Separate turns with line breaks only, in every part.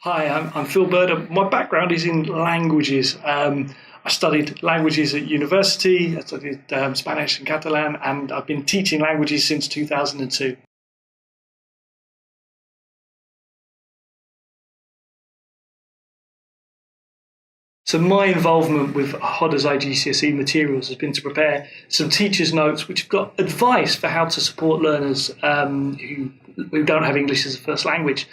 Hi, I'm Phil Bird. My background is in languages. I studied languages at university. I studied Spanish and Catalan, and I've been teaching languages since 2002. So my involvement with Hodder's IGCSE materials has been to prepare some teacher's notes which have got advice for how to support learners who don't have English as a first language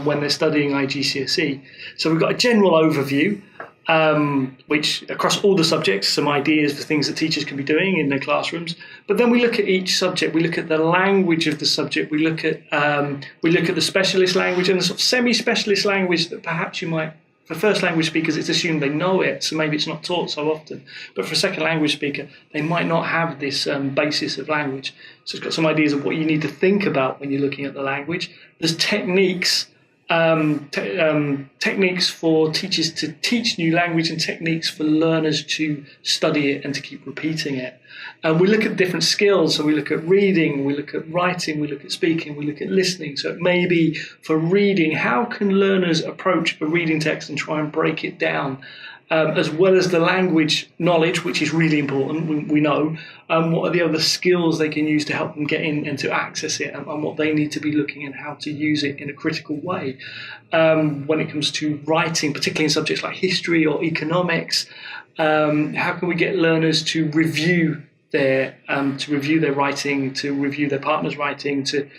when they're studying IGCSE. So we've got a general overview, which across all the subjects, some ideas for things that teachers can be doing in their classrooms. But then we look at each subject. We look at the language of the subject. We look at the specialist language and the sort of semi-specialist language that perhaps you might. For first language speakers, it's assumed they know it, so maybe it's not taught so often. But for a second language speaker, they might not have this basis of language. So it's got some ideas of what you need to think about when you're looking at the language. There's techniques for teachers to teach new language and techniques for learners to study it and to keep repeating it. And we look at different skills. So we look at reading, we look at writing, we look at speaking, we look at listening. So it may be for reading, how can learners approach a reading text and try and break it down? As well as the language knowledge, which is really important, we know, what are the other skills they can use to help them get in and to access it, and what they need to be looking at how to use it in a critical way. When it comes to writing, particularly in subjects like history or economics, how can we get learners to review their writing, to review their partner's writing, to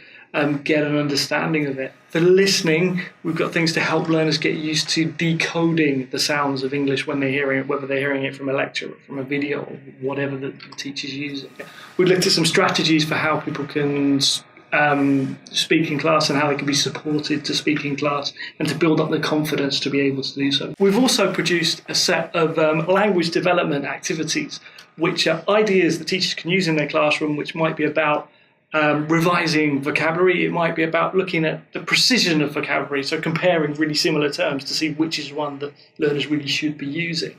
get an understanding of it. For listening, we've got things to help learners get used to decoding the sounds of English when they're hearing it, whether they're hearing it from a lecture or from a video or whatever the teacher's using. We looked at some strategies for how people can speak in class and how they can be supported to speak in class and to build up the confidence to be able to do so. We've also produced a set of language development activities, which are ideas that teachers can use in their classroom, which might be about revising vocabulary. It might be about looking at the precision of vocabulary, so comparing really similar terms to see which is one that learners really should be using.